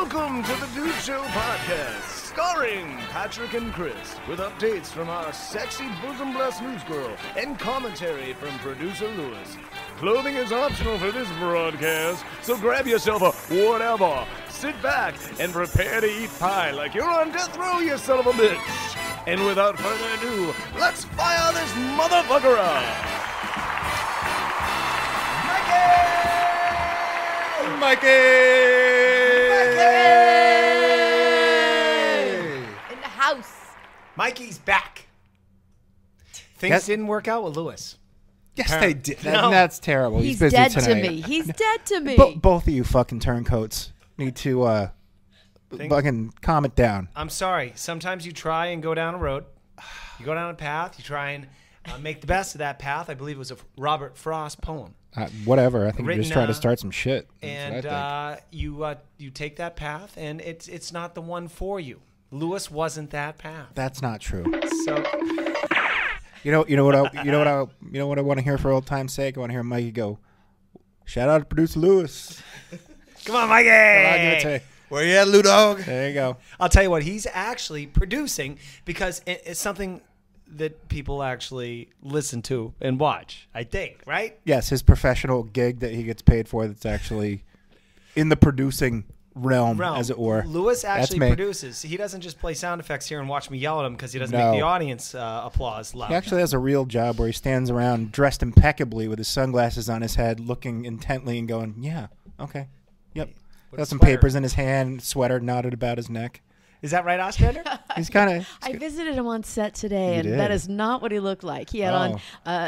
Welcome to the Dude Show podcast, starring Patrick and Chris, with updates from our sexy bosom-blessed news girl and commentary from producer Lewis. Clothing is optional for this broadcast, so grab yourself a whatever, sit back, and prepare to eat pie like you're on death row, you son of a bitch. And without further ado, let's fire this motherfucker up. Mikey! In the house. Mikey's back. Things didn't work out with Lewis. Yes, they did. No. That's terrible. He's busy dead tonight. to me. He's dead to me. Both of you fucking turncoats need to fucking calm it down. I'm sorry. Sometimes you try and go down a road. You go down a path. You try and make the best of that path. I believe it was a Robert Frost poem. Whatever. I think you're Written, just trying to start some shit. And you take that path, and it's not the one for you. Lewis wasn't that path. That's not true. So You know what I want to hear for old time's sake. I want to hear Mikey go. Shout out to producer Lewis. come on, Mikey. Where you at, Lou Dog? There you go. I'll tell you what. He's actually producing because it's something that people actually listen to and watch, I think, right? Yes, his professional gig that he gets paid for that's actually in the producing realm, as it were. Lewis actually produces. He doesn't just play sound effects here and watch me yell at him because he doesn't make the audience applause loud. He actually has a real job where he stands around dressed impeccably with his sunglasses on his head, looking intently and going, yeah, okay, yep. Got some papers in his hand, sweater knotted about his neck. Is that right, Ostrander? He's kind of... I visited him on set today, and that is not what he looked like. He had on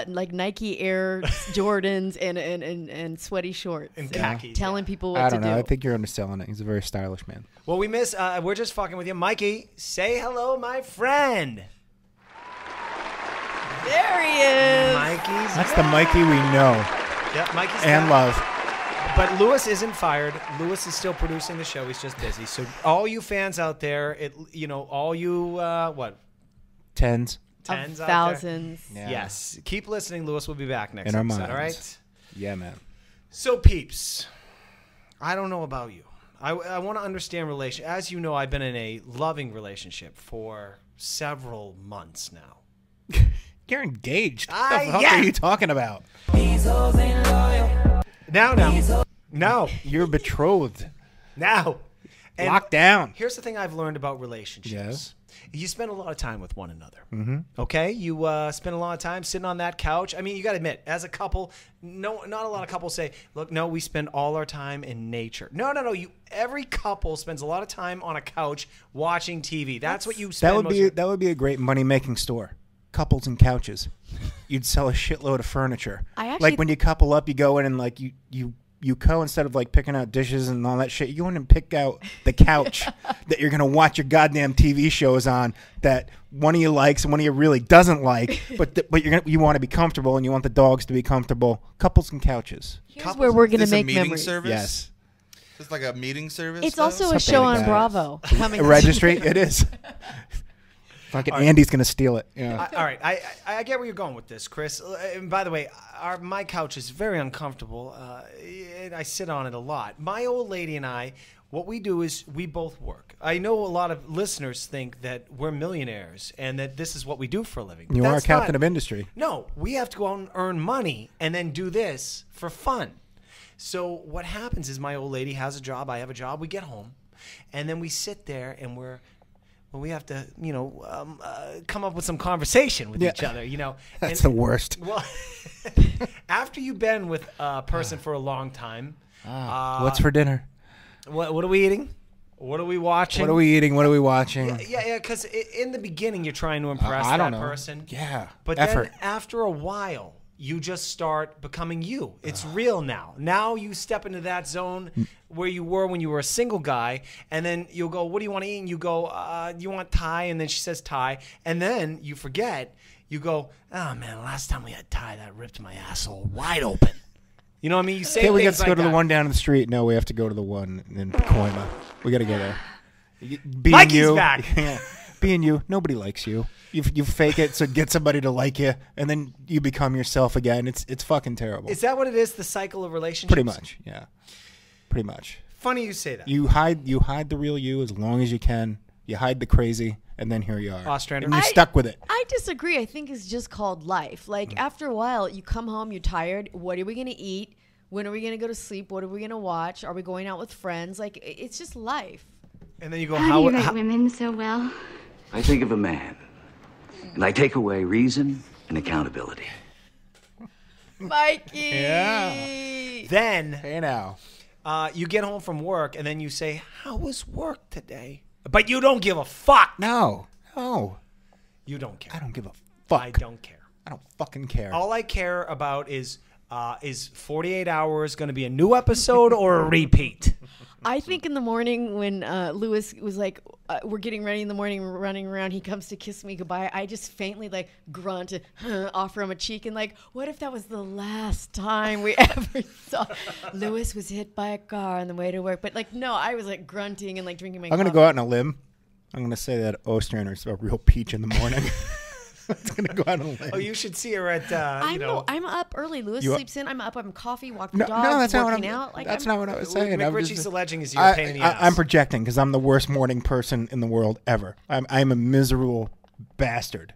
like Nike Air Jordans and sweaty shorts. And khakis. Telling people what to do. I don't know. I think you're underselling it. He's a very stylish man. Well, we're just fucking with you. Mikey, say hello, my friend. There he is. Mikey's That's the Mikey we know Yep, Mikey's and back. love. But Lewis isn't fired. Lewis is still producing the show. He's just busy. So all you fans out there, all you what? Tens out there? Thousands. Yeah. Yes. Keep listening. Lewis will be back next In our episode. minds. All right. Yeah, man. So peeps, I don't know about you. I want to understand relation. As you know, I've been in a loving relationship for several months now. You're engaged. What the fuck are you talking about? Now. You're betrothed. Now. And Locked down. Here's the thing I've learned about relationships. Yes. You spend a lot of time with one another. Mm-hmm. Okay? You spend a lot of time sitting on that couch. I mean, you got to admit, as a couple, not a lot of couples say, look, no, we spend all our time in nature. No. Every couple spends a lot of time on a couch watching TV. That's what you spend That would be a great money-making store. Couples and couches. You'd sell a shitload of furniture. Like when you couple up, you go in and like you instead of like picking out dishes and all that shit, you go in and pick out the couch that you're gonna watch your goddamn TV shows on that one of you likes and one of you really doesn't like, but you want to be comfortable and you want the dogs to be comfortable. Couples and couches. Here's where we're gonna make meeting memories. Service? Yes. It's like a meeting service. It's though? also Something a show like on that. Bravo. Coming A registry. It is. Fucking Andy's gonna steal it. Yeah. All right, I get where you're going with this, Chris. And by the way, my couch is very uncomfortable. And I sit on it a lot. My old lady and I, what we do is we both work. I know a lot of listeners think that we're millionaires and that this is what we do for a living. You are a captain of industry. No, we have to go out and earn money and then do this for fun. So what happens is my old lady has a job, I have a job, we get home, and then we sit there and we have to, come up with some conversation with each other, That's the worst. Well, after you've been with a person for a long time. What's for dinner? What are we eating? What are we watching? What are we eating? What are we watching? Yeah, because in the beginning you're trying to impress I don't that know. person. Yeah, But effort. then after a while, you just start becoming you. It's real now. Now you step into that zone where you were when you were a single guy, and then you'll go, what do you want to eat? And you go, you want Thai? And then she says Thai. And then you forget. You go, oh, man, last time we had Thai, that ripped my asshole wide open. You know what I mean? You say we things got to go to that. the one down the street. No, we have to go to the one in Pacoima. We got to go there. Being Mikey's you, back. Yeah, being you, nobody likes you. You fake it so get somebody to like you, and then you become yourself again. It's fucking terrible. Is that what it is? The cycle of relationships? Pretty much, yeah. Pretty much. Funny you say that. You hide the real you as long as you can. You hide the crazy, and then here you are. Ostrander. And you're stuck with it. I disagree. I think it's just called life. Like, after a while, you come home, you're tired. What are we going to eat? When are we going to go to sleep? What are we going to watch? Are we going out with friends? Like, it's just life. And then you go, how do you rate women so well? I think of a man, and I take away reason and accountability. Mikey. Yeah. Then, hey now, you get home from work, and then you say, how was work today? But you don't give a fuck. No. You don't care. I don't give a fuck. I don't care. I don't fucking care. All I care about is 48 Hours going to be a new episode or a repeat? I think in the morning when Lewis was like, we're getting ready in the morning, running around, he comes to kiss me goodbye. I just faintly like grunt and offer him a cheek and like, what if that was the last time we ever saw? Lewis was hit by a car on the way to work. But like, no, I was like grunting and like drinking my coffee. I'm going to go out on a limb. I'm going to say that Ostrander's a real peach in the morning. It's going to go out on a limb. Oh, you should see her at, I'm up early. Lewis sleeps in. I'm up. I'm coffee, walking the dog, no, that's working not out. Like, that's not what I was saying. McRitchie's alleging is you're a pain in the ass. I'm projecting because I'm the worst morning person in the world ever. I'm a miserable bastard.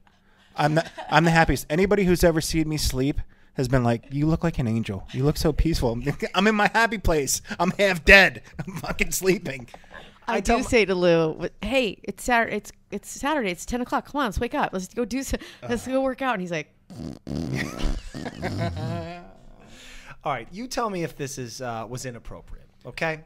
I'm the happiest. Anybody who's ever seen me sleep has been like, you look like an angel. You look so peaceful. I'm in my happy place. I'm half dead. I'm fucking sleeping. I do say to Lou, hey, it's Saturday. It's Saturday. It's 10 o'clock. Come on, let's wake up. Let's go let's go work out. And he's like, all right, you tell me if this was inappropriate. Okay.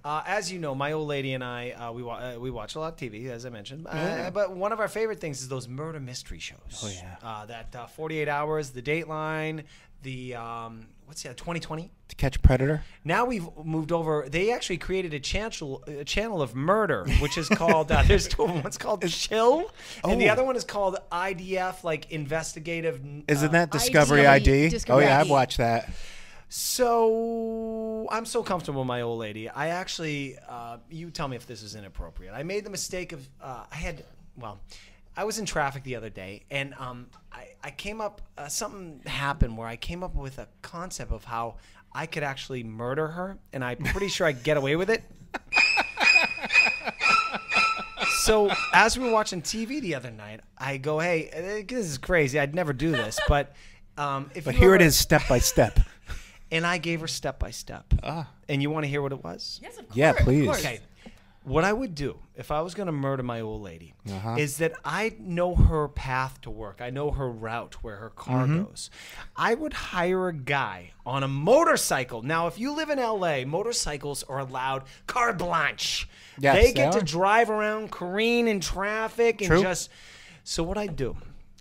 As you know, my old lady and I, we watch a lot of TV, as I mentioned. But one of our favorite things is those murder mystery shows. Oh yeah. That 48 Hours, the Dateline, the 2020. To Catch a Predator. Now we've moved over. They actually created a channel of murder, which is called. There's two of them. One's called Chill, and the other one is called IDF, like Investigative. Isn't that Discovery ID? Discovery Yeah, ID. I've watched that. So I'm so comfortable with my old lady. I actually, you tell me if this is inappropriate. I made the mistake of I was in traffic the other day, and I came up, something happened where I came up with a concept of how I could actually murder her, and I'm pretty sure I could get away with it. So as we were watching TV the other night, I go, hey, this is crazy. I'd never do this, but here it is, step by step. And I gave her step by step. And you want to hear what it was? yes, of course. Yeah, please. Of course. Okay. What I would do if I was going to murder my old lady is that I know her path to work. I know her route where her car goes. I would hire a guy on a motorcycle. Now, if you live in L.A., motorcycles are allowed carte blanche. Yes, they get they to are. drive around, careen in traffic, and True. just. So what I'd do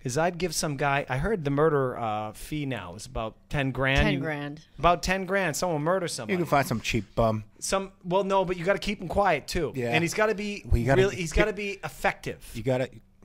is I'd give some guy. I heard the murder fee now is about $10,000. 10 grand. About $10,000. Someone murder somebody. You can find some cheap bum. No, but you got to keep him quiet too. Yeah. And he's got to be he's got to be effective.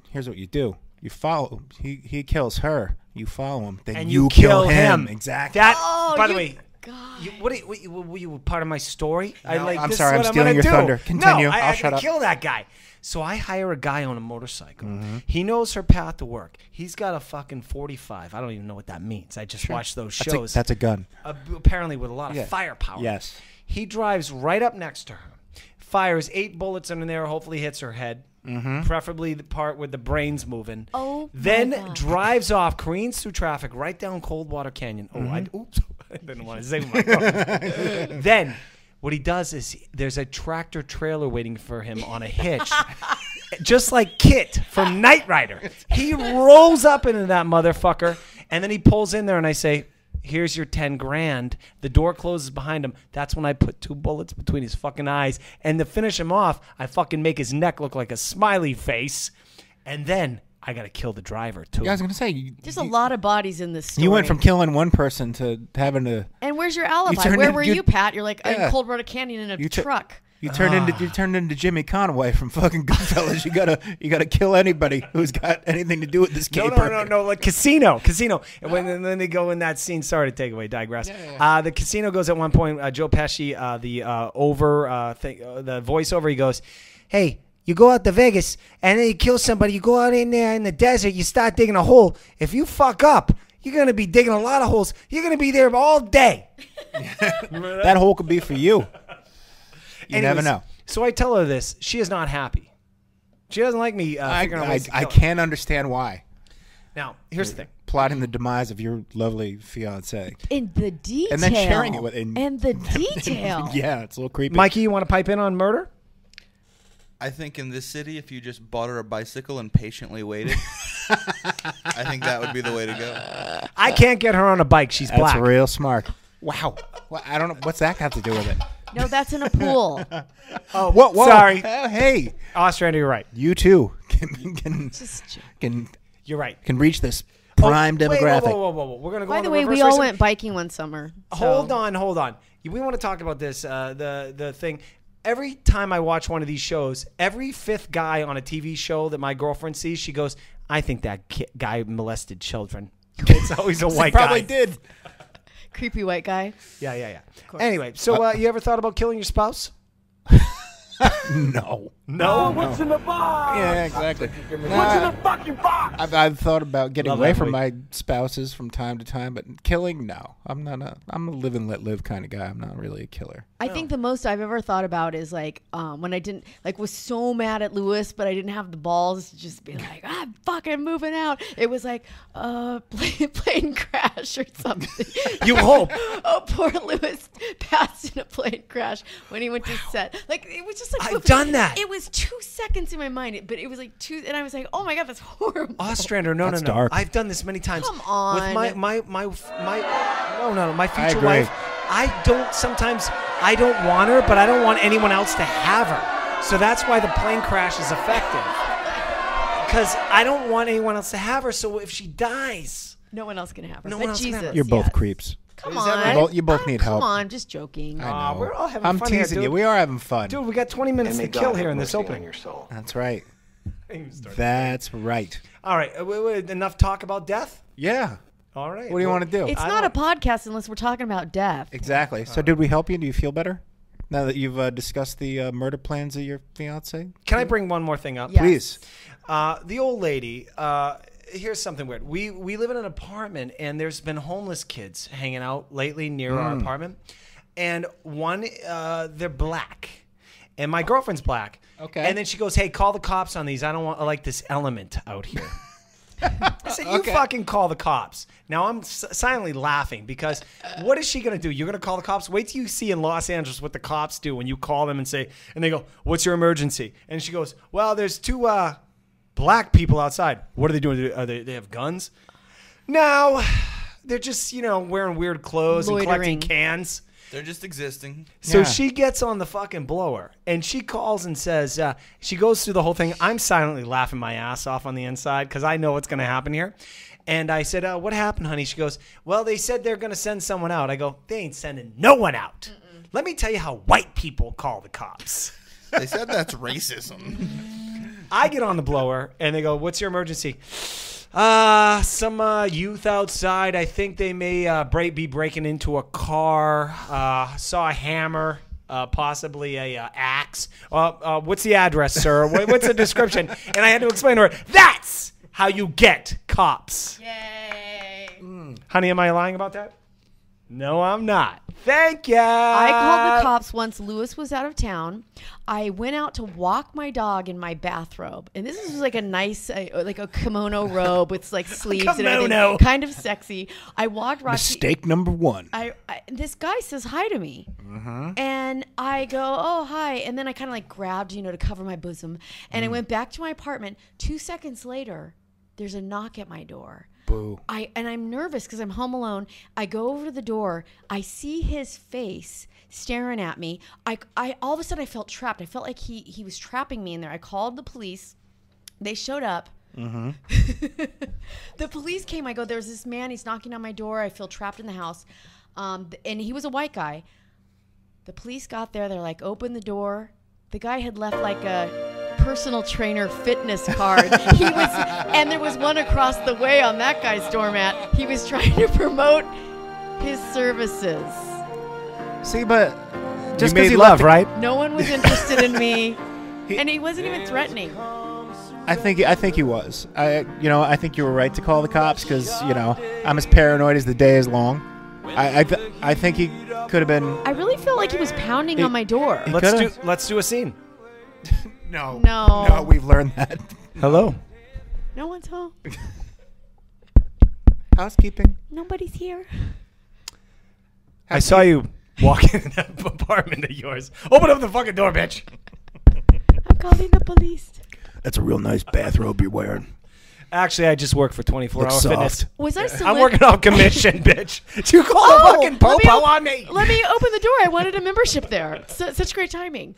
Here's what you do. You follow him. He kills her. You follow him. Then And you kill him. Exactly. That. By the way. God. Were you part of my story? No, I'm this sorry, is what I'm stealing your gonna do. thunder. Continue. No, I'll shut I up. kill that guy. So I hire a guy on a motorcycle. He knows her path to work. He's got a fucking 45. I don't even know what that means. I just watched those shows. That's a gun. Apparently with a lot of firepower. Yes. He drives right up next to her, fires 8 bullets in there, hopefully hits her head. Preferably the part with the brain's moving. Oh, then my God. drives off, careens through traffic right down Coldwater Canyon. Oops, I didn't want to say my phone. Then what he does is there's a tractor trailer waiting for him on a hitch, just like Kit from Knight Rider. He rolls up into that motherfucker, and then he pulls in there, and I say, here's your $10,000. The door closes behind him. That's when I put 2 bullets between his fucking eyes. And to finish him off, I fucking make his neck look like a smiley face. And then I got to kill the driver, too. Yeah, I was going to say. There's a lot of bodies in this story. You went from killing one person to having to. And where's your alibi? turned Where into- were you- you, Pat? You're like, Yeah. in Coldwater Canyon in a truck. You turned into Jimmy Conway from fucking Goodfellas. You gotta kill anybody who's got anything to do with this caper. No, like Casino. And then they go in that scene. Sorry to take away, digress. The Casino goes at one point, Joe Pesci, the voiceover, he goes, hey, you go out to Vegas and then you kill somebody. You go out in there in the desert. You start digging a hole. If you fuck up, you're going to be digging a lot of holes. You're going to be there all day. That hole could be for you. You never know. So I tell her this. She is not happy. She doesn't like me figuring out ways to kill I her. can't understand why. Now, here's the thing. Plotting the demise of your lovely fiance. In the detail. And then sharing it with... And the detail. Yeah, it's a little creepy. Mikey, you want to pipe in on murder? I think in this city, if you just bought her a bicycle and patiently waited, I think that would be the way to go. I can't get her on a bike. She's black. That's real smart. Wow. Well, I don't know. What's that got to do with it? No, that's in a pool. Oh, Whoa. sorry. Hey. Ostrander, you're right. You too You're right. can reach this prime demographic. Whoa. We're gonna go. By on the the way, reverse we all race. went biking one summer. Hold on. We want to talk about this. The thing. Every time I watch one of these shows, every fifth guy on a TV show that my girlfriend sees, she goes, "I think that guy molested children." It's always a white guy. Probably did. Creepy white guy. Yeah. Anyway, so you ever thought about killing your spouse? No. What's in the box? Yeah, exactly. What's in the fucking box? I've thought about getting Love away that from movie. my spouses from time to time, but killing, no. I'm a live and let live kind of guy. I'm not really a killer. I think the most I've ever thought about is like when I didn't was so mad at Lewis, but I didn't have the balls to just be like, I'm fucking moving out. It was like plane crash or something. You hope. Oh, poor Lewis passed in a plane crash when he went to set. Like it was just like I've done that. It was 2 seconds in my mind, but it was like 2, and I was like, oh my god, that's horrible. Ostrander, no. dark. I've done this many times. Come on. With my future agree. wife. I don't want her, but I don't want anyone else to have her. So that's why the plane crash is effective. Because I don't want anyone else to have her. So if she dies, No one else can have her. No but one else can have her. Jesus, You're both yes. creeps. Come Is that on. right? You both need help. Come on, just joking. I know. we're all having I'm fun here, teasing you. dude. We are having fun. dude, we got 20 minutes to kill here in this opening. That's right. That's right. All right, enough talk about death. Yeah. All right. What do you want to do? It's I not a don't- podcast unless we're talking about death. Exactly. So did we help you? Do you feel better now that you've discussed the murder plans of your fiance? Can I bring one more thing up? Yes. Please. The old lady. Here's something weird. We live in an apartment, and there's been homeless kids hanging out lately near our apartment. And one, they're black, and my girlfriend's black. Okay. And then she goes, "Hey, call the cops on these. I don't want like this element out here." I said, "You Okay. fucking call the cops." Now I'm silently laughing because what is she gonna do? You're gonna call the cops? Wait till you see in Los Angeles what the cops do when you call them and say, and they go, "What's your emergency?" And she goes, "Well, there's two black people outside." What are they doing? They have guns? No, they're just wearing weird clothes and collecting Loitering. cans. They're just existing. So Yeah. she gets on the fucking blower and she calls and says, she goes through the whole thing. I'm silently laughing my ass off on the inside because I know what's going to happen here. And I said, "What happened, honey?" She goes, "Well, they said they're going to send someone out." I go, "They ain't sending no one out. Let me tell you how white people call the cops." They said that's racism. I get on the blower and they go, "What's your emergency?" Some youth outside. I think they may be breaking into a car. Saw a hammer, possibly a axe. What's the address, sir? What's the description? And I had to explain to her, that's how you get cops. Yay. Honey, am I lying about that? No, I'm not. Thank ya. I called the cops once Lewis was out of town. I went out to walk my dog in my bathrobe. And this is like a nice, like a kimono robe with like sleeves and Kimono. everything. Kind of sexy. I walked Rocky. Mistake number one. This guy says hi to me. And I go, "Oh, hi." And then I kind of like grabbed, to cover my bosom. And I went back to my apartment. 2 seconds later, there's a knock at my door. Boo. I'm nervous because I'm home alone. I go over to the door. I see his face staring at me. I all of a sudden I felt trapped. I felt like he was trapping me in there. I called the police. They showed up. The police came. I go, "There's this man. He's knocking on my door. I feel trapped in the house." And he was a white guy. The police got there. They're like, "Open the door." The guy had left like a personal trainer fitness card. And there was one across the way on that guy's doormat. He was trying to promote his services. See, but Just you made because he love, left, right? No one was interested in me, and he wasn't even threatening. I think he was. I think you were right to call the cops because I'm as paranoid as the day is long. I think he Could have been. I really feel like he was pounding on my door. Let's do a scene. No, we've learned that. Hello. No one's home. Housekeeping. Nobody's here. I saw you walking in that apartment of yours. Open up the fucking door, bitch. I'm calling the police. That's a real nice bathrobe you're wearing. Actually, I just work for 24 Hour Fitness. Was I I'm working on commission, bitch. You call the fucking Papal on me. Let me open the door. I wanted a membership there. Such great timing.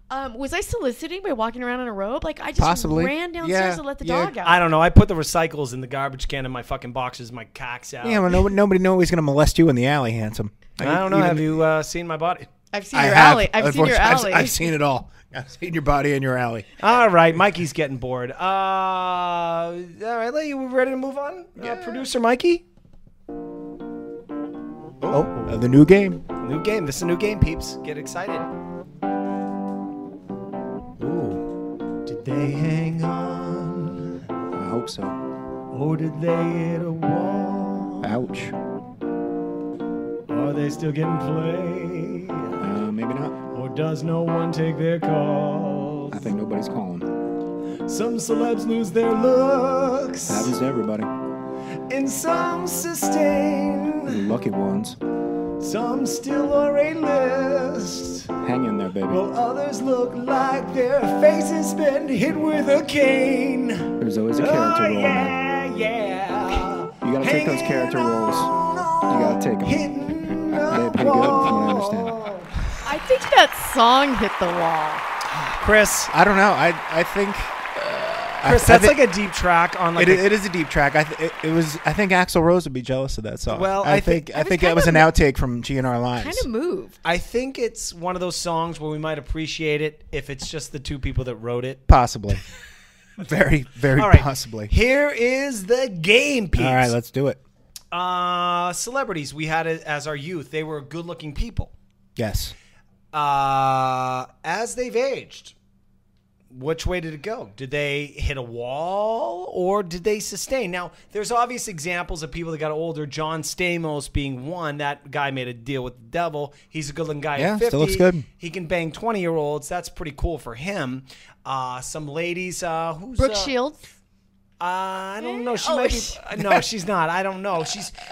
Was I soliciting by walking around in a robe? Like, I just ran downstairs to let the dog out. I don't know. I put the recycles in the garbage can in my fucking boxes, my cocks out. Yeah, well, nobody knows he's going to molest you in the alley, handsome. I don't know. Have you seen my body? I've seen your alley. I've seen your alley. I've seen it all. I've seen your body and your alley. All right, Mikey's getting bored. All right, we ready to move on? Producer Mikey? The new game. New game. This is a new game, peeps. Get excited. Ooh. Did they hang on? I hope so. Or did they hit a wall? Ouch. Are they still getting played? Maybe not. Or does no one take their calls? I think nobody's calling. Some celebs lose their looks. Happens to everybody. And some sustain. Lucky ones. Some still are A-list. Hang in there, baby. While others look like their faces been hit with a cane. There's always a character role, man. Yeah. You gotta take those character roles. You gotta take them. They pay good, from what I understand. I think that song hit the wall. Chris. I don't know. I think... Chris, that's like a deep track on like it is a deep track. I think Axl Rose would be jealous of that song. Well, I think that was an outtake from GNR Lives. Kind of moved. I think it's one of those songs where we might appreciate it if it's just the two people that wrote it. Possibly. Very, very possibly. Here is the game, peeps. All right, let's do it. Celebrities we had it as our youth. They were good-looking people. Yes. As they've aged, which way did it go? Did they hit a wall or did they sustain? Now, there's obvious examples of people that got older. John Stamos being one. That guy made a deal with the devil. He's a good-looking guy at 50. Still looks good. He can bang 20-year-olds. That's pretty cool for him. Some ladies. Who's Brooke Shields? I don't know. She might be. No, she's not. I don't know.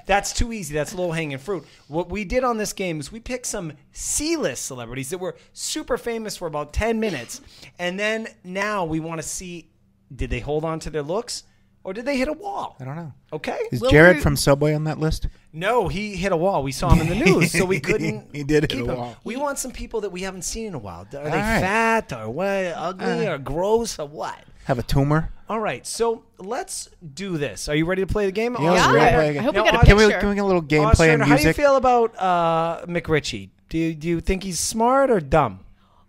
That's too easy. That's low-hanging fruit. What we did on this game is we picked some C-list celebrities that were super famous for about 10 minutes. And then now we want to see, did they hold on to their looks or did they hit a wall? I don't know. Okay. Is Jared from Subway on that list? No, he hit a wall. We saw him in the news, so we couldn't. He did keep hit a him. wall. We want some people that we haven't seen in a while. Are they fat or what? Ugly or gross or what? Have a tumor? All right, so let's do this. Are you ready to play the game? Yeah, I hope we got a Can we picture. get a little gameplay and music? How do you feel about McRitchie? Do you think he's smart or dumb?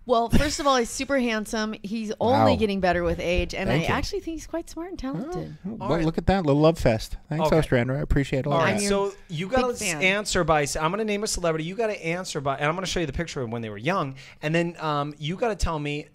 Well, first of all, he's super handsome. He's only getting better with age, and I actually think he's quite smart and talented. Well, look at that. Little love fest. Thanks, Ostrander. I appreciate it a lot. All right, so you got to answer by, I'm going to name a celebrity. You got to answer by, and I'm going to show you the picture of when they were young. And then you got to tell me,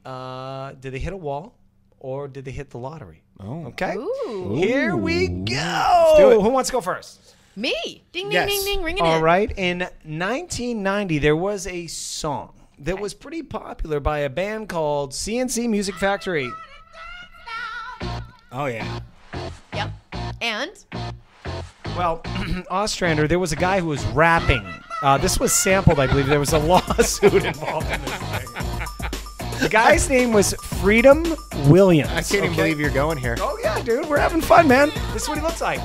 did they hit a wall or did they hit the lottery? Oh. Okay. Ooh. Here we go. Let's do it. Who wants to go first? Me. Ding, ding, Yes. ding, ding, ring it All in. right. In 1990, there was a song that was pretty popular by a band called CNC Music Factory. Oh, yeah. Yep. And? Well, Ostrander, there was a guy who was rapping. This was sampled, I believe. There was a lawsuit involved in this thing. The guy's name was Freedom Williams. I can't even believe you're going here. Oh, yeah, dude. We're having fun, man. This is what he looks like.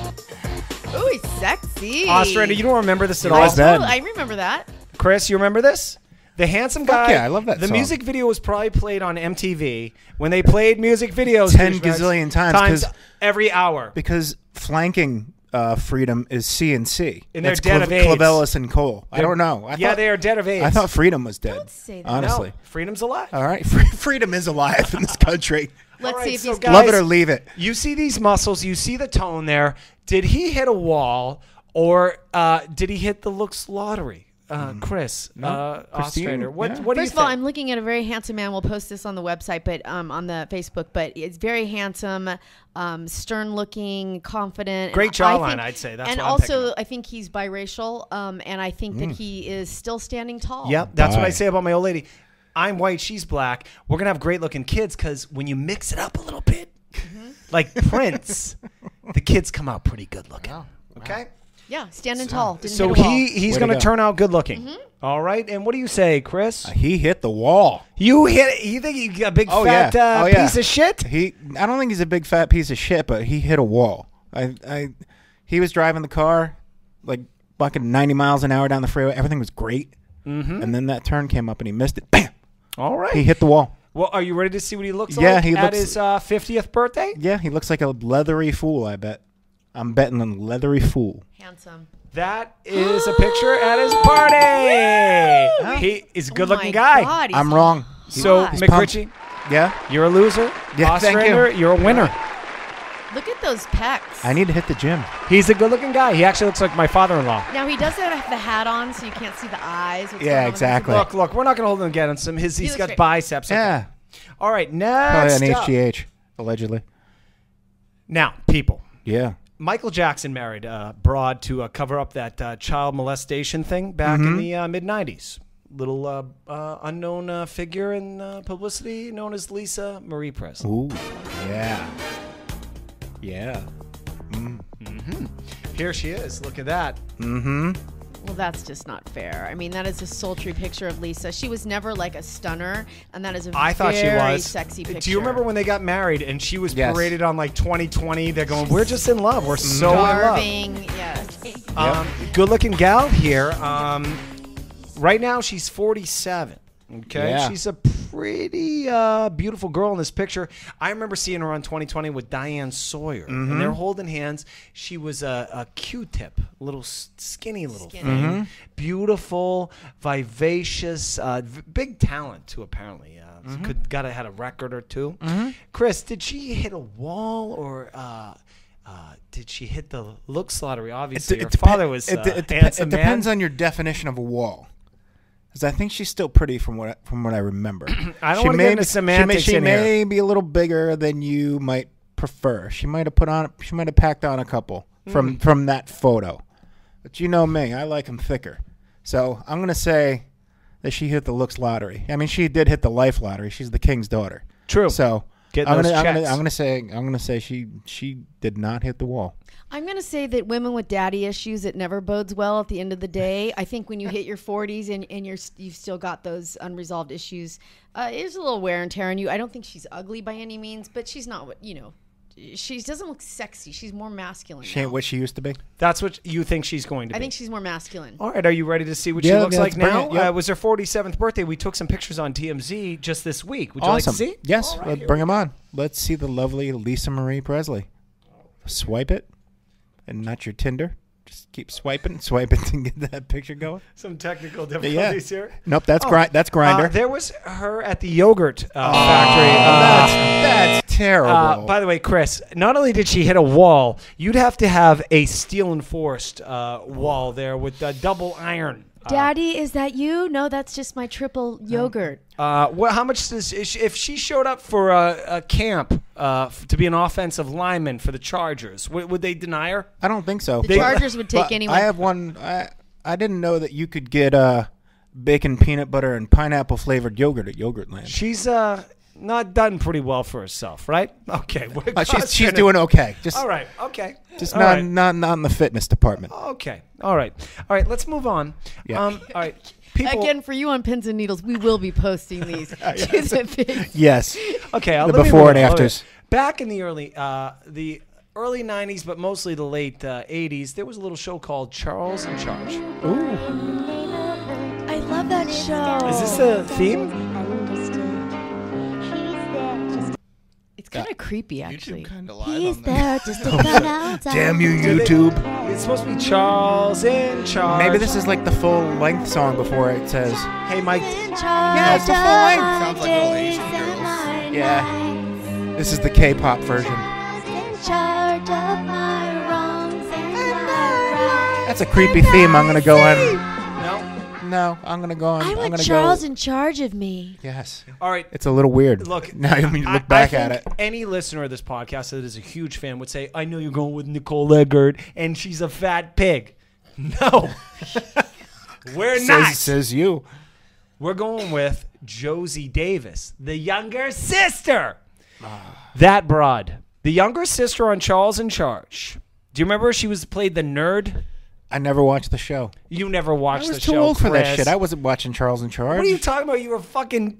Ooh, he's sexy. Ostrander, you don't remember this at all? I remember that. Chris, you remember this? The handsome guy. Yeah, I love that The song. music video was probably played on MTV when they played music videos 10 gazillion times every hour. Because flanking Freedom is CNC. And they're dead of AIDS. Clavellis and Cole. I don't know. They are dead of AIDS. I thought Freedom was dead. Don't say that. Honestly. No, Freedom's alive. All right. Freedom is alive in this country. Let's see if he's guys, love it or leave it. You see these muscles. You see the tone there. Did he hit a wall or did he hit the looks lottery? Chris, No, Christine, Ostrander. What yeah. do you First of all, think? I'm looking at a very handsome man. We'll post this on the website, but on the Facebook. But it's very handsome, stern-looking, confident. Great And jawline, I'd say. That's and what I'm also, picking up. I think he's biracial, and I think that he is still standing tall. Yep, that's what I Bye. say about my old lady. I'm white, she's black. We're going to have great-looking kids because when you mix it up a little bit, like Prince, the kids come out pretty good-looking. Okay? Yeah, standing tall. Didn't So hit a wall. he's Way to going to go. turn out good-looking. All right, and what do you say, Chris? He hit the wall. You think he's a big Oh, fat yeah. Oh, yeah. piece of shit? I don't think he's a big fat piece of shit, but he hit a wall. He was driving the car like fucking 90 miles an hour down the freeway. Everything was great. And then that turn came up and he missed it. Bam! All right. He hit the wall. Well, are you ready to see what he looks Yeah, like he at looks- his 50th birthday? Yeah, he looks like a leathery fool, I bet. I'm betting on leathery fool. Handsome. That is a picture at his party. He is a good-looking guy. God, he's I'm wrong. So, hot. McRitchie, Yeah? you're a loser. Yeah, thank you. Ostrander, you're a winner. Look at those pecs. I need to hit the gym. He's a good-looking guy. He actually looks like my father-in-law. Now he does have the hat on, so you can't see the eyes. What's Yeah, going on with his- exactly. Look, we're not going to hold him against him. He's looks got great. biceps. Okay. Yeah. All right, Probably next an up. HGH, allegedly. Now, people. Yeah. Michael Jackson married a broad to cover up that child molestation thing back in the mid-'90s. Little unknown figure in publicity known as Lisa Marie Presley. Ooh. Yeah. Yeah. Here she is. Look at that. Mm-hmm. Well, that's just not fair. I mean, that is a sultry picture of Lisa. She was never like a stunner, and that is a I thought she very was. sexy picture. Do you remember when they got married and she was Yes. paraded on like 2020? They're going, we're just in love. We're so in love. Starving, yes. Good-looking gal here. Right now, she's 47. Okay, Yeah. she's a pretty beautiful girl in this picture. I remember seeing her on 2020 with Diane Sawyer, and they're holding hands. She was a Q-tip, little skinny little thing, beautiful, vivacious, big talent too. Apparently, got to had a record or two. Chris, did she hit a wall or? Did she hit the looks lottery? Obviously, her father was it handsome depends man. on your definition of a wall. Because I think she's still pretty from what I remember. I don't want to get into semantics She in may here. be a little bigger than you might prefer. She might have packed on a couple from that photo. But you know me, I like them thicker. So I'm gonna say that she hit the looks lottery. I mean, she did hit the life lottery. She's the king's daughter. True. So Getting those checks. I'm gonna say she did not hit the wall. I'm going to say that women with daddy issues, it never bodes well at the end of the day. I think when you hit your 40s and you've still got those unresolved issues, there's a little wear and tear on you. I don't think she's ugly by any means, but she's not what, she doesn't look sexy. She's more masculine. She ain't now. what she used to be. That's what you think she's going to be. I think she's more masculine. All right, are you ready to see what she Yeah, looks yeah, like let's bring now? it, yep. It was her 47th birthday. We took some pictures on TMZ just this week. Would you Awesome. like to see? Yes, All right, let's here bring them on. Let's see the lovely Lisa Marie Presley. Swipe it, and not your Tinder. Just keep swiping and get that picture going. Some technical Yeah. difficulties here. Nope, that's that's Grinder. There was her at the yogurt factory. That's terrible. By the way, Chris, not only did she hit a wall, you'd have to have a steel-enforced wall there with double iron. Daddy, is that you? No, that's just my triple yogurt. How much does if she showed up for a camp to be an offensive lineman for the Chargers? Would they deny her? I don't think so. The Chargers would take But anyone. I have one. I didn't know that you could get bacon, peanut butter, and pineapple flavored yogurt at Yogurtland. She's not done pretty well for herself, right? Okay, She's doing okay. Just all right. Okay, Just All not right. not in the fitness department. Okay. All right. Let's move on. Yeah. All right. People. Again, for you on Pins and Needles, we will be posting these. She's a big- Yes. Okay. The let me before move and on. afters. Back in the early 90s, but mostly the late 80s, there was a little show called Charles in Charge. I love that show. Is this the theme? It's kind of creepy, actually. YouTube kind of lied on that. there just to find out. Damn you, YouTube. It's supposed to be Charles in Charge. Maybe this is like the full length song before it says. Hey, Mike. Yeah, it's the full length. Sounds like little Asian girls. Yeah. This is the K-pop version. That's That's a creepy theme. I'm gonna go on. No, I'm gonna go on. I I'm want gonna Charles go. in charge of me. Yes. All right. It's a little weird. Look, now you look back at it. Any listener of this podcast that is a huge fan would say, I know you're going with Nicole Eggert, and she's a fat pig. No. We're not. Says you. We're going with Josie Davis, the younger sister. That broad. The younger sister on Charles in Charge. Do you remember she played the nerd? I never watched the show. You never watched the show, I was too old for that Chris. shit. I wasn't watching Charles in Charge. What are you talking about? You were fucking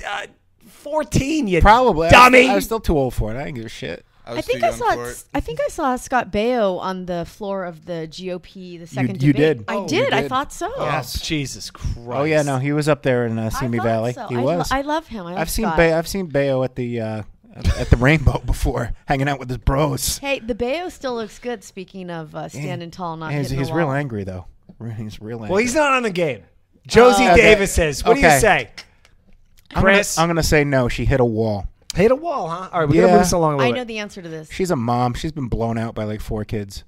14, you Probably. dummy. I was still too old for it. I didn't give a shit. I think I saw Scott Baio on the floor of the GOP, the second you debate. did. I Oh, did. you I did. thought so. Yes. Jesus Christ. Oh yeah, no, he was up there in Simi Valley. So. He was. I love him. I love I've seen Scott. I've seen Baio at the Rainbow before, hanging out with his bros. Hey, the Baio still looks good. Speaking of standing tall, not He's hitting the real wall. angry though. He's real angry. Well, he's not on the game. Josie Okay. Davis is. What do you Okay. say? Chris? I'm gonna say no. She hit a wall. Hit a wall, huh? All right, we're going to move this along a little I bit. know the answer to this. She's a mom. She's been blown out by like 4 kids.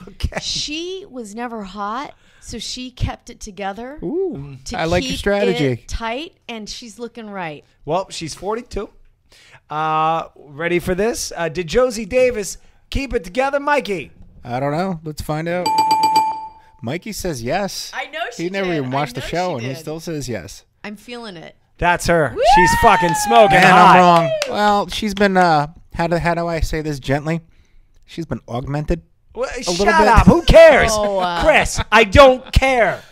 Okay. She was never hot, so she kept it together. Ooh, to I like keep your strategy. it tight, and she's looking right. Well, she's 42. Ready for this? Did Josie Davis keep it together, Mikey? I don't know. Let's find out. Mikey says yes. I know she He never did. even watched I the know show, she and he did. still says yes. I'm feeling it. That's her. She's fucking smoking Man, hot. I'm wrong. Well, she's been. How do I say this gently? She's been augmented. Well, little shut bit. up. Who cares? Oh, Chris, I don't care.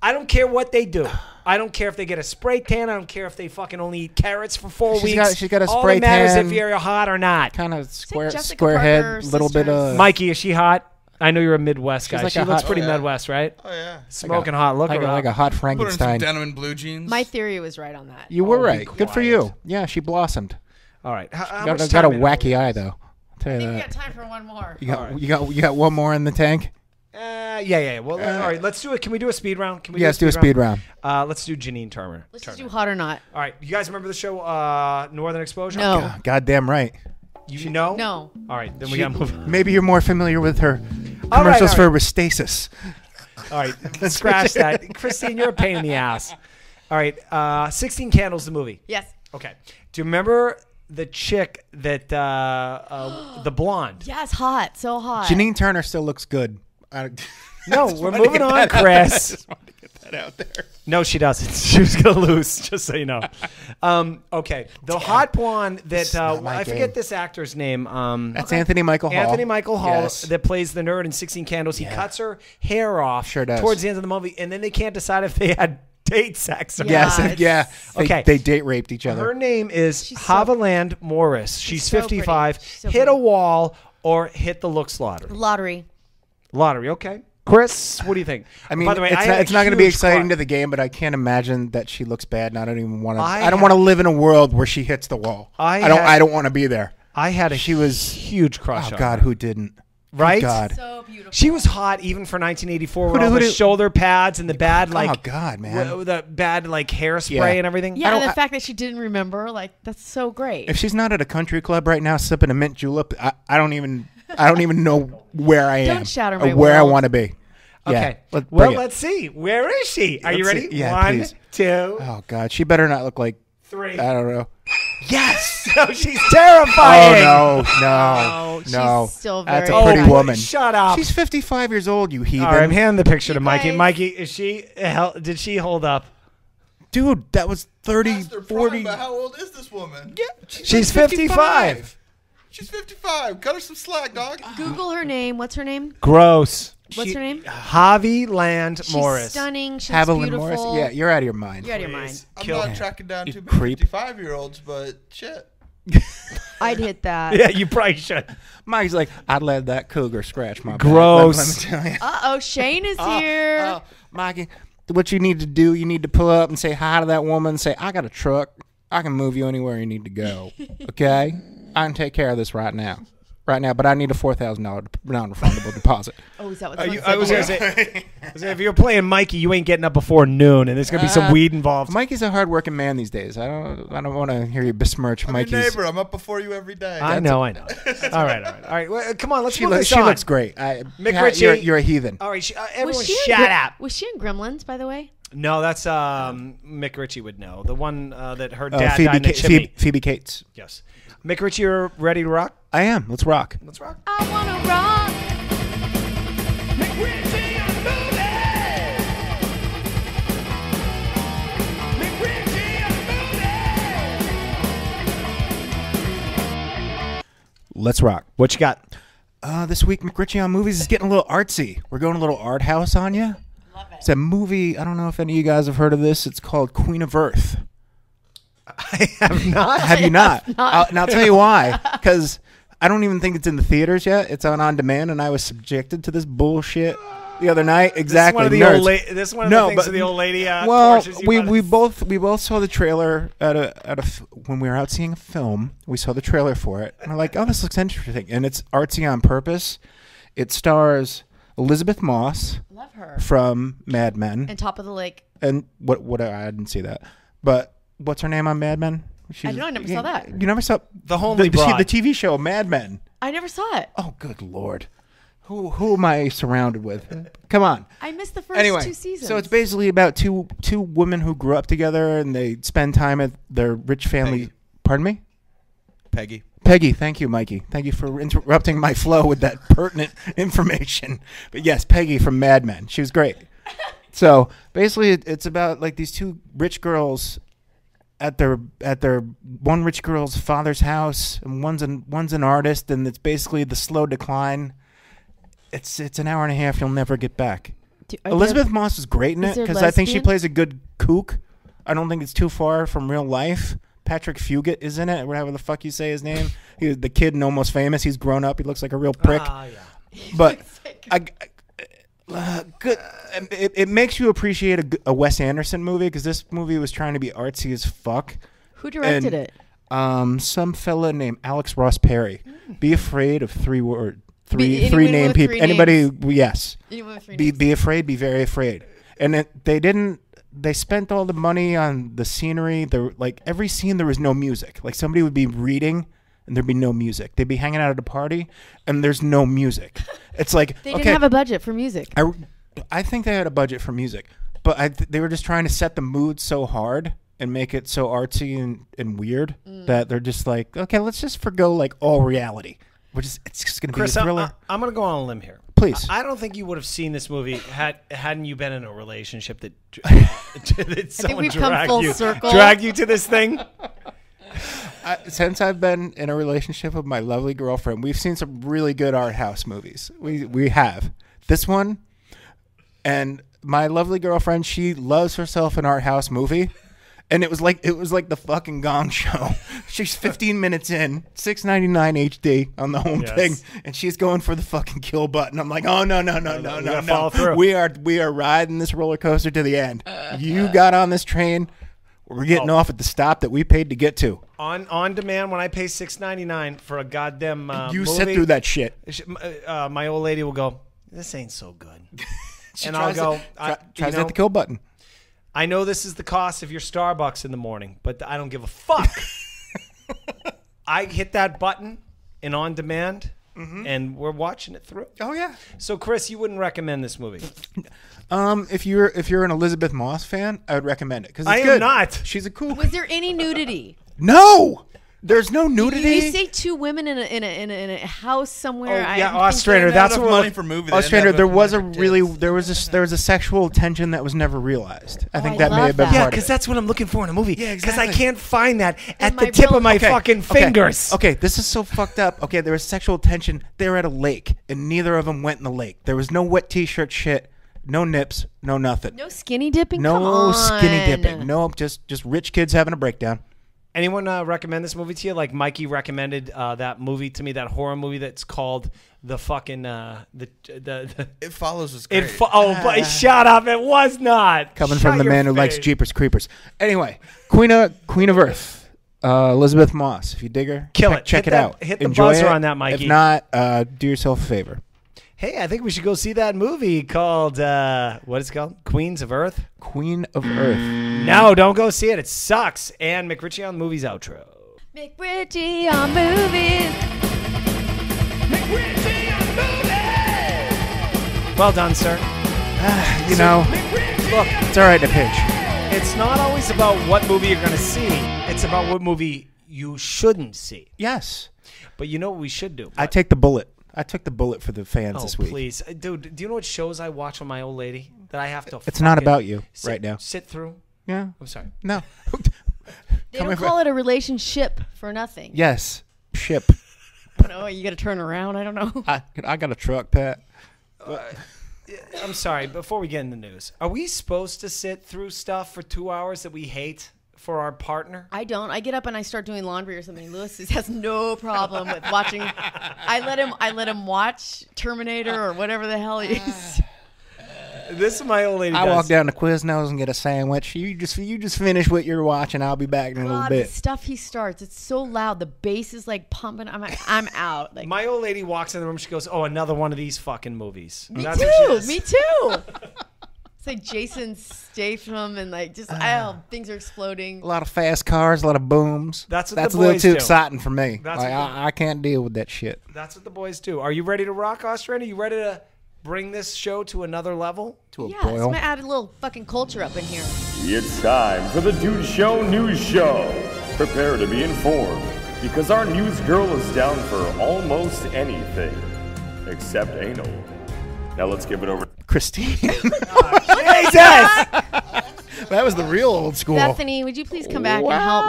I don't care what they do. I don't care if they get a spray tan. I don't care if they fucking only eat carrots for 4 weeks. She's got a All spray that matters tan. if you're hot or not. Kind of square Jessica square Parker, head, little bit sisters. of. Mikey, is she hot? I know you're a Midwest guy. like She a looks hot- pretty Oh, yeah. Midwest, right? Oh yeah. Smoking hot. Look like, her like up. a hot Put her in some Frankenstein. denim and blue jeans. My theory was right on that. You were Oh, be right. Good for quiet. you. Yeah, she blossomed. All right. How Got, much got a time in wacky it? eye though. I'll tell I you think we that. got time for one more. You got one more in the tank. Yeah. Well, all right. Let's do it. Can we do a speed round? Can we? Yes, do a speed round. Let's do Janine Turner. Let's just do hot or not. All right. You guys remember the show Northern Exposure? No. Goddamn right. You know? No. All right. Then we got to move. Maybe you're more familiar with her All right, commercials all for right. Restasis. All right. Scratch that. Christine, you're a pain in the ass. All right. 16 Candles, the movie. Yes. Okay. Do you remember the chick that the blonde? Yes, hot. So hot. Janine Turner still looks good. No, we're moving on, Chris. Just wanted to get that out there. No, she doesn't. She was gonna lose, just so you know. Okay, the hot blonde that not my I forget game. this actor's name. That's Anthony Michael Hall. Anthony Michael Hall Yes. that plays the nerd in 16 Candles. He cuts her hair off Sure does. towards the end of the movie, and then they can't decide if they had date sex or Yeah. not. Yes, yeah. Okay. They date raped each other. Her name is She's so- Haviland Morris. She's so pretty. 55. She's so hit a pretty. wall or hit the looks lottery. Lottery. Lottery, okay. Chris, what do you think? I mean, by the way, it's not going to be exciting to to the game, but I can't imagine that she looks bad, and I don't even want to. I I don't ha- want to live in a world where she hits the wall. I don't want to be there. I had a She was- huge crush Oh on God, her. who didn't? Right? God. So beautiful. She was hot even for 1984 with Who all do- the shoulder pads and the bad like Oh God, man. the bad like hairspray Yeah. and everything. Yeah, and don't- the fact that she didn't remember, like, that's so great. If she's not at a country club right now sipping a mint julep, I don't even know where I am. Don't shatter or my where I world. want to be. Okay. Yeah, Well, bring it. let's see. Where is she? Are you Let's ready? see. Yeah, 1, please. 2, Oh God, she better not look like 3. I don't know. Yes. No, she's terrifying. Oh no, Oh, no. she's still That's very a pretty pretty. woman. Shut up. She's 55 years old. You heathen. All right, I'm handing the picture to You Mikey. guys- Mikey, is she? Did she hold up? Dude, that was 30, That's their 40. prime, but how old is this woman? Yeah, She's like 55. She's 55. Cut her some slack, dog. Google her name. What's her name? Gross. What's her name? Javi She's Morris. stunning. She's Haviland beautiful. Morris. Yeah, you're out of your mind. You're out of your mind. I'm Kill not her. tracking down You too many creep. 55-year-olds, but shit. I'd hit that. Yeah, you probably should. Mike's like, I'd let that cougar scratch my back. Gross. Let me tell you. Uh-oh, Shane is here. Oh, Mikey, what you need to do, you need to pull up and say hi to that woman. Say, I got a truck. I can move you anywhere you need to go. Okay? I can take care of this right now. But I need a $4,000 non-refundable deposit. Oh, is that what I was going to say, if you're playing Mikey, you ain't getting up before noon, and there's going to be some weed involved. Mikey's a hardworking man these days. I don't want to hear you besmirch I'm Mikey's. your neighbor. I'm up before you every day. I know. All right. Well, come on, let's She, move this she on. looks great. McRitchie. You're a heathen. All right, everyone was she shut up. Was she in Gremlins, by the way? No, that's McRitchie would know. The one that her dad died in a chimney. Phoebe Cates. Yes. McRitchie, you're ready to rock? I am. Let's rock. Let's rock. I wanna rock. McRitchie and Moody. McRitchie and Moody. Let's rock. What you got? This week, McRitchie on Movies is getting a little artsy. We're going a little art house on you. Love it. It's a movie. I don't know if any of you guys have heard of this. It's called Queen of Earth. I have not. Have you not? And I'll tell you why. Because I don't even think it's in the theaters yet. It's on demand, and I was subjected to this bullshit the other night. Exactly. This is one of the things of the old lady. Well, we both saw the trailer when we were out seeing a film. We saw the trailer for it, and we're like, "Oh, this looks interesting," and it's artsy on purpose. It stars Elizabeth Moss. Love her. From Mad Men. And Top of the Lake. And what I didn't see that, but what's her name on Mad Men? I don't know. I never saw that. You never saw the TV show Mad Men. I never saw it. Oh, good Lord. Who am I surrounded with? Come on. I missed the first 2 seasons. So it's basically about two women who grew up together and they spend time at their rich family. Peggy. Pardon me? Peggy. Thank you, Mikey. Thank you for interrupting my flow with that pertinent information. But yes, Peggy from Mad Men. She was great. So basically it's about like these two rich girls at their one rich girl's father's house, and one's an artist, and it's basically the slow decline. It's an hour and a half you'll never get back. Elizabeth Moss is great in it because I think she plays a good kook. I don't think it's too far from real life. Patrick Fugit is in it, whatever the fuck you say his name. He's the kid in Almost Famous. He's grown up. He looks like a real prick. Yeah. But good. It makes you appreciate a Wes Anderson movie because this movie was trying to be artsy as fuck. Who directed it? Some fella named Alex Ross Perry. Be afraid of three Anyone name with people. 3 Anybody? names. Yes. Anyone with 3 names. Be afraid. Be very afraid. And they spent all the money on the scenery. Like every scene, there was no music. Like somebody would be reading. And there'd be no music. They'd be hanging out at a party, and there's no music. It's like they didn't have a budget for music. I think they had a budget for music, but they were just trying to set the mood so hard and make it so artsy and weird that they're just like, okay, let's just forgo like all reality, it's just going to be a thriller. I'm going to go on a limb here. Please. I don't think you would have seen this movie hadn't you been in a relationship that someone dragged you to this thing. Since I've been in a relationship with my lovely girlfriend, we've seen some really good art house movies. We have this one, and my lovely girlfriend, she loves herself an art house movie, and it was like the fucking Gong Show. She's 15 minutes in, $6.99 HD on the home thing, and she's going for the fucking kill button. I'm like, oh no, follow through. We are riding this roller coaster to the end. You got on this train. We're getting off at the stop that we paid to get to. On demand, when I pay $6.99 for a goddamn you movie, sit through that shit. My old lady will go, "This ain't so good," and I'll go, "Tries to hit the kill button." I know this is the cost of your Starbucks in the morning, but I don't give a fuck. I hit that button and on demand, and we're watching it through. Oh yeah. So, Chris, you wouldn't recommend this movie? If you're an Elizabeth Moss fan, I would recommend it because I am not. She's a cool. Was there any nudity? No, there's no nudity. You say two women in a house somewhere. Ostrander. That's what money for movie. Ostrander. There was a sexual tension that was never realized. I think that may have been part of it. Yeah, because that's what I'm looking for in a movie. Yeah, because exactly. I can't find that at the tip of my fucking fingers. Okay, this is so fucked up. Okay, there was sexual tension. They were at a lake, and neither of them went in the lake. There was no wet t-shirt shit. No nips, no nothing. No skinny dipping? No Come on. skinny dipping. No, just rich kids having a breakdown. Anyone recommend this movie to you? Like Mikey recommended that movie to me, that horror movie that's called the fucking It Follows was great. But shut up! It was not. Coming from the man who likes Jeepers Creepers. Anyway, Queen of Earth, Elizabeth Moss. If you dig her, check it out. Hit the Enjoy buzzer it. on that, Mikey. If not, do yourself a favor. Hey, I think we should go see that movie called, what is it called? Queens of Earth? Queen of Earth. No, don't go see it. It sucks. And McRitchie on Movies outro. McRitchie on Movies. McRitchie on Movies. Well done, sir. You know, Look, It's all right to pitch. it's not always about what movie you're going to see. It's about what movie you shouldn't see. Yes. But you know what we should do? I take the bullet. I took the bullet for the fans this week. Please. Dude, do you know what shows I watch with my old lady that I have to It's not about you right now. Sit through? Yeah. I'm sorry. No. They don't call it a relationship for nothing. Yes. Ship. I don't know. You got to turn around. I don't know. I got a truck, Pat. I'm sorry. Before we get in the news, are we supposed to sit through stuff for 2 hours that we hate for our partner? I don't. I get up and I start doing laundry or something. Lewis has no problem with watching. I let him watch Terminator or whatever the hell he is. This is my old lady. I walk down to Quiznos and get a sandwich. You just finish what you're watching. I'll be back in a little bit. The stuff he starts, it's so loud. The bass is like pumping. I'm out. Like, my old lady walks in the room. She goes, "Oh, another one of these fucking movies." Me That's too. what she Me too. It's like Jason Statham and like just things are exploding. A lot of fast cars, a lot of booms. That's a the little boys too do. exciting for me. That's like, what I can't deal with that shit. That's what the boys do. Are you ready to rock, Australia? You ready to bring this show to another level? To a Yeah, boil. I'm gonna add a little fucking culture up in here. It's time for the Dude Show News Show. Prepare to be informed, because our news girl is down for almost anything, except anal. Now let's give it over to Christine. Jesus! That was the real old school. Bethany, would you please come back and help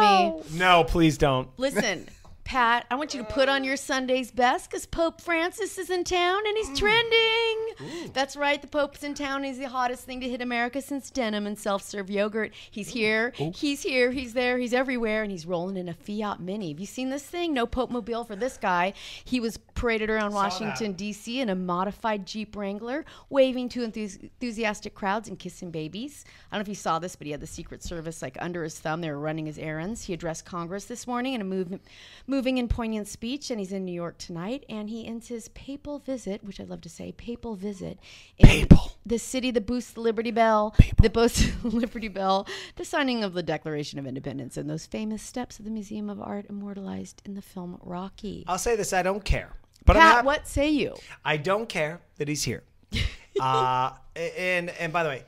me? No, please don't. Listen, Pat, I want you to put on your Sunday's best because Pope Francis is in town and he's trending. That's right. The Pope's in town. He's the hottest thing to hit America since denim and self-serve yogurt. He's here. He's here. He's there. He's everywhere. And he's rolling in a Fiat Mini. Have you seen this thing? No Pope mobile for this guy. He was paraded around Washington, D.C. in a modified Jeep Wrangler, waving to enthusiastic crowds and kissing babies. I don't know if you saw this, but he had the Secret Service like under his thumb. They were running his errands. He addressed Congress this morning in a moving and poignant speech, and he's in New York tonight, and he ends his papal visit, which I love to say, papal visit, in the city that boosts the Liberty Bell, the signing of the Declaration of Independence, and those famous steps of the Museum of Art immortalized in the film Rocky. I'll say this: I don't care. But Pat, what say you? I don't care that he's here. And by the way,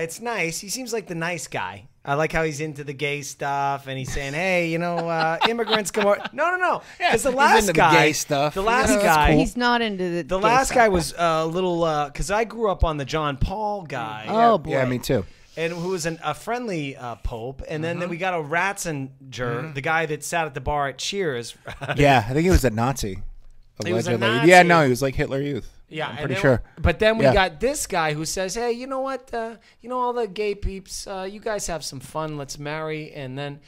it's nice. He seems like the nice guy. I like how he's into the gay stuff, and he's saying, "Hey, you know, immigrants come over." No. Because the last into guy, the gay stuff. the last That's guy, cool. He's not into the gay last stuff. guy was a little because I grew up on the John Paul guy. Oh boy. Yeah, me too. And who was a friendly pope, and then we got a Ratzinger, the guy that sat at the bar at Cheers. Yeah, I think he was a Nazi. He was a Allegedly. Nazi. Yeah, no, he was like Hitler Youth. Yeah, I'm and pretty then- sure. But then we Yeah. got this guy who says, "Hey, you know what? You know all the gay peeps. You guys have some fun. Let's marry." And then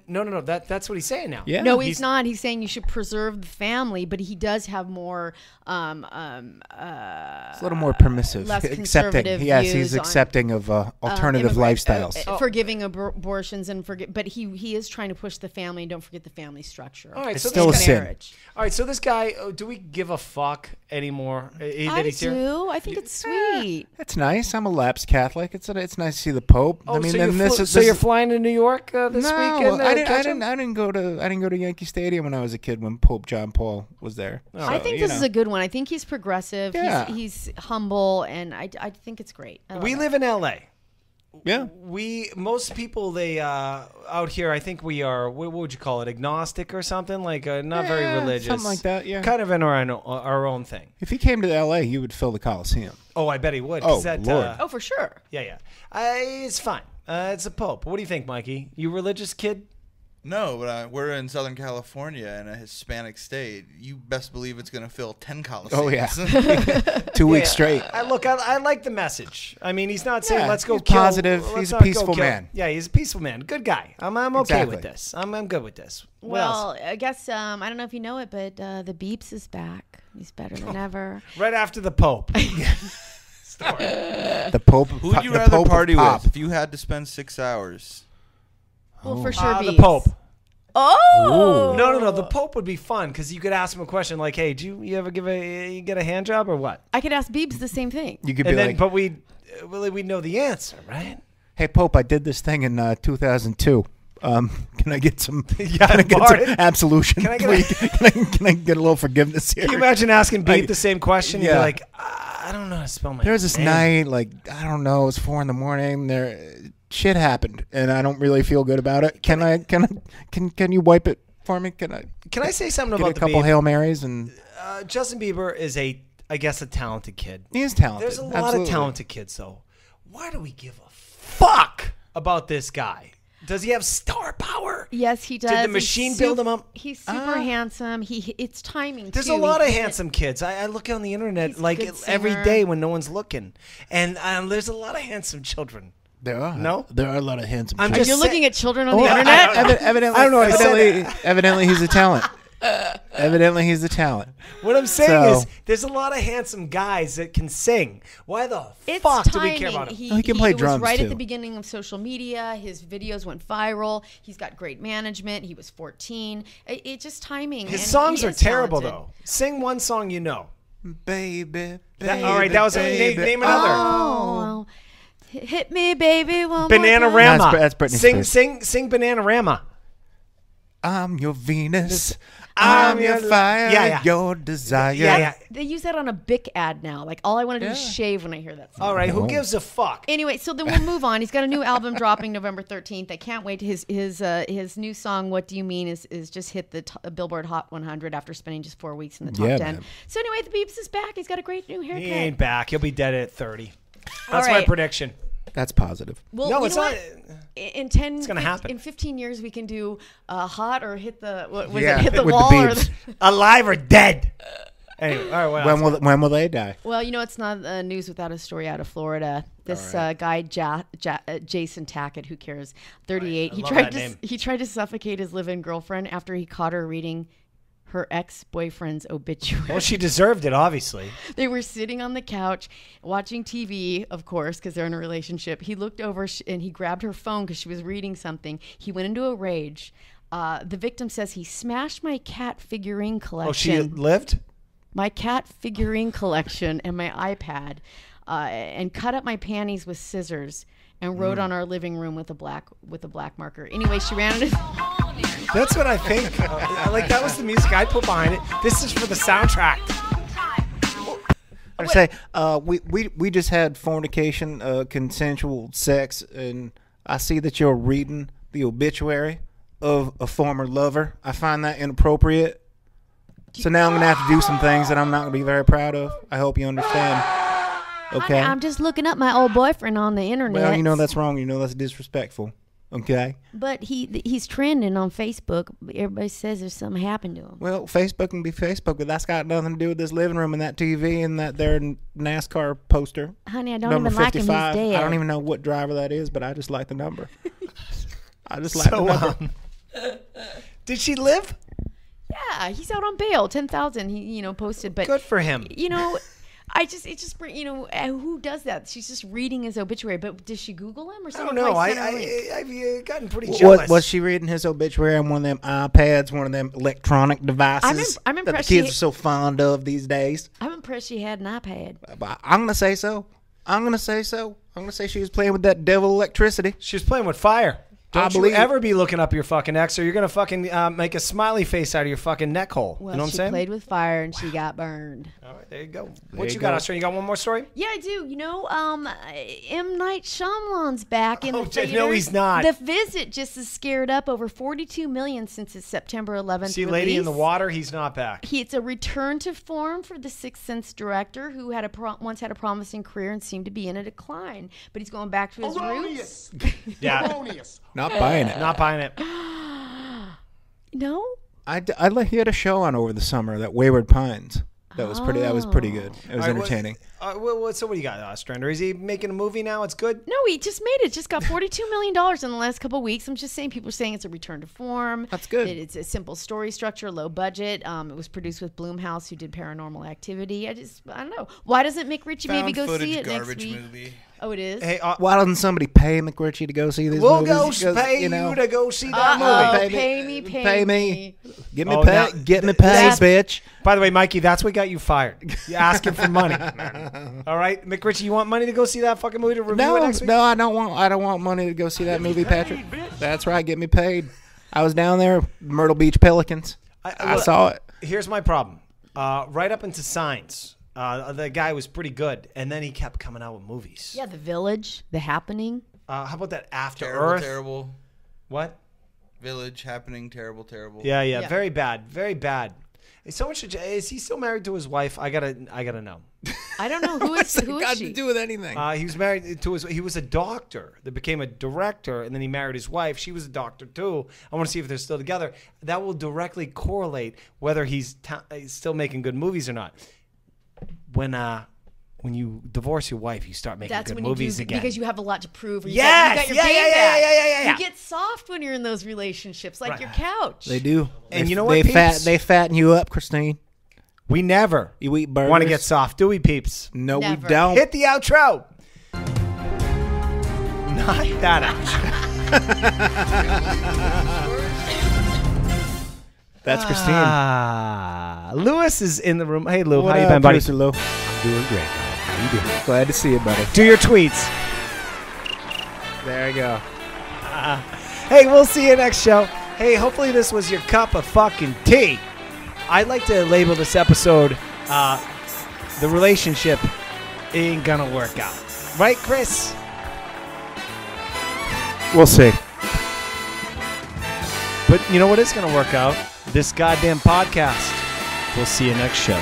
no. That's what he's saying now. Yeah. No, he's not. He's saying you should preserve the family, but he does have more It's a little more permissive. less accepting. conservative Yes, views he's on, accepting of alternative lifestyles. forgiving abortions and but he is trying to push the family, and don't forget the family structure. All right, It's so still this a guy, sin. marriage. All right, so this guy, do we give a fuck anymore? That I he's here? do. I think it's sweet. That's nice. I'm a lapsed Catholic. It's nice to see the Pope. Oh, I mean, so, then so you're flying to New York this no, weekend? I catch him? didn't go to Yankee Stadium when I was a kid when Pope John Paul was there. I think this is a good one. I think he's progressive. Yeah. He's humble, and I think it's great. I love We it. live in L.A. Yeah. Most people out here, I think we are. What would you call it? Agnostic or something? Like not very Yeah, religious, something like that, yeah. Kind of in our own thing. If he came to L.A., he would fill the Coliseum. Oh, I bet he would. 'Cause Oh, Lord. Oh, for sure. Yeah. It's fine. It's a Pope. What do you think, Mikey? You religious kid? No, but we're in Southern California in a Hispanic state. You best believe it's going to fill 10 Coliseums. Oh, yeah. 2 weeks straight. I like the message. I mean, he's not saying Yeah, let's go he's kill. positive. let's He's a not go peaceful kill." man. Yeah, he's a peaceful man. Good guy. I'm okay Exactly. with this. I'm good with this. What else? Well, I guess I don't know if you know it, but the Beeps is back. He's better than ever. Right after the Pope. The Pope. Who would you the rather Pope of party pop. with if you had to spend 6 hours? Well, for sure, The Beeps. Pope. Oh No. The Pope would be fun because you could ask him a question like, "Hey, do you ever you get a hand job or what?" I could ask Beeps the same thing. You could And be then, like, but we'd know the answer, right? hey, Pope, I did this thing in 2002. Can I get some? Yeah, can I get pardon? some absolution? Can I get please? Can I get a little forgiveness here? Can you imagine asking Beep the same question? You'd be Yeah. like, I don't know how to spell my There was this name. night, like, I don't know, it was 4 a.m. There, shit happened, and I don't really feel good about it. Can you wipe it for me? Can I say something get about a couple Hail Marys? And Justin Bieber is I guess a talented kid. He is talented. There's a lot of talented kids, though. Why do we give a fuck about this guy? Does he have star power? Yes, he does. Did the machine build him up? He's super handsome. It's timing. There's too. a lot of handsome kids. I look on the internet like every day when no one's looking, and there's a lot of handsome children. There are. No, there are a lot of handsome. You're looking at children on the internet. Evidently, I don't know. Evidently, he's a talent. Evidently, he's a talent. What I'm saying is, there's a lot of handsome guys that can sing. Why the fuck do we care about him? He can play drums, was right too. at the beginning of social media. His videos went viral. He's got great management. He was 14. It's just timing. His and songs he are is terrible, talented. though. Sing one song you know. Baby. All right, that was name another. Oh, hit me, baby, one Bananarama. more time. That's Britney Spears. Sing Bananarama. I'm your Venus. I'm your fire. Yeah. Your desire. Yeah. They use that on a Bic ad now. Like, all I want to do is shave when I hear that song. All right, who gives a fuck? Anyway, so then we'll move on. He's got a new album dropping November 13th. I can't wait. His new song, What Do You Mean, is just hit the Billboard Hot 100 after spending just 4 weeks in the top 10. Man. So anyway, the Beeps is back. He's got a great new haircut. He ain't back. He'll be dead at 30. That's All my right. prediction. That's positive. Well, No, you it's know not. what? In 10, It's gonna happen. In 15 years, we can do hot or hit the Yeah, hit the with the wall or Beeps. Alive or dead? Anyway, all right. What else? When will they die? Well, you know, it's not news without a story out of Florida. This guy, Jason Tackett, who cares, 38. I love that name. He tried to suffocate his live-in girlfriend after he caught her reading her ex-boyfriend's obituary. Well, she deserved it, obviously. They were sitting on the couch watching TV, of course, because they're in a relationship. He looked over and he grabbed her phone because she was reading something. He went into a rage. The victim says he smashed my cat figurine collection. Oh, she lived? My cat figurine collection and my iPad, and cut up my panties with scissors and wrote on our living room with a black marker. Anyway, she ran into. That's what I think. Like, that was the music I'd put behind it. This is for the soundtrack. I say we just had fornication, consensual sex, and I see that you're reading the obituary of a former lover. I find that inappropriate. So now I'm gonna have to do some things that I'm not gonna be very proud of. I hope you understand. Okay. I'm just looking up my old boyfriend on the internet. Well, you know that's wrong. You know that's disrespectful. Okay. But he's trending on Facebook. Everybody says there's something happened to him. Well, Facebook can be Facebook, but that's got nothing to do with this living room and that TV and that there NASCAR poster. Honey, I don't number even like him. He's 55. dead. I don't even know what driver that is, but I just like the number. I just like the number. Did she live? Yeah, he's out on bail, 10,000. He posted, but Good for him. Who does that? She's just reading his obituary, but does she Google him or I something? don't know. I've gotten pretty jealous. Was she reading his obituary on one of them iPads, one of them electronic devices I'm that impressed the kids are so fond of these days? I'm impressed she had an iPad. I'm going to say so. I'm going to say she was playing with that devil electricity. She was playing with fire. Don't you believe ever be looking up your fucking ex, or you're going to fucking make a smiley face out of your fucking neck hole. Well, you know what I'm she saying? played with fire and she got burned. All right, there you go. What you got, Australia? You got one more story? Yeah, I do. M. Night Shyamalan's back in the theater. No, he's not. The Visit just has scared up over $42 million since its September 11th See, release. Lady in the Water, he's not back. It's a return to form for the Sixth Sense director who had once had a promising career and seemed to be in a decline. But he's going back to his roots. Yeah. Not buying it. Not buying it. No? I he had a show on over the summer, that Wayward Pines. That was pretty good. It was entertaining. So what do you got, Ostrander? Is he making a movie now? It's good? No, he just made it. Just got $42 million in the last couple of weeks. I'm just saying, people are saying it's a return to form. That's good. It's a simple story structure, low budget. It was produced with Blumhouse, who did Paranormal Activity. I don't know. Why doesn't McRitchie maybe go see it next week? Movie. Oh, it is? Hey, Why doesn't somebody pay McRitchie to go see these we'll movies? go pay you to go see that movie. Pay me. Get me paid, bitch. By the way, Mikey, that's what got you fired. You're asking for money. All right, McRitchie, you want money to go see that fucking movie to review it next week? No, I don't want money to go see that movie, Patrick. That's right, get me paid. I was down there, Myrtle Beach Pelicans. I saw it. Here's my problem. Right up into Signs. The guy was pretty good, and then he kept coming out with movies. Yeah, The Village, The Happening. How about that After Terrible, Earth? terrible. What? Village Happening, terrible, terrible. Yeah. Very bad. Very bad. Is he still married to his wife? I gotta know. I don't know who is got she. to do with anything? He was married to he was a doctor that became a director, and then he married his wife. She was a doctor too. I want to see if they're still together. That will directly correlate whether he's still making good movies or not. When you divorce your wife, you start making good movies again. Because you have a lot to prove. Yes! You got your game back. Yeah. You get soft when you're in those relationships, like your couch. They do. And you know what, They fatten you up, Christine. We never You eat burgers. want to get soft, do we, peeps? No, Never. we don't. Hit the outro. Not that outro. That's Christine. Lewis is in the room. Hey, Lou. What How you up, been, buddy? producer Lou? I'm doing great. How you doing? Glad to see you, buddy. Do your tweets. There you go. Hey, we'll see you next show. Hey, hopefully this was your cup of fucking tea. I'd like to label this episode, the relationship ain't gonna work out. Right, Chris? We'll see. But you know what is gonna work out? This goddamn podcast. We'll see you next show.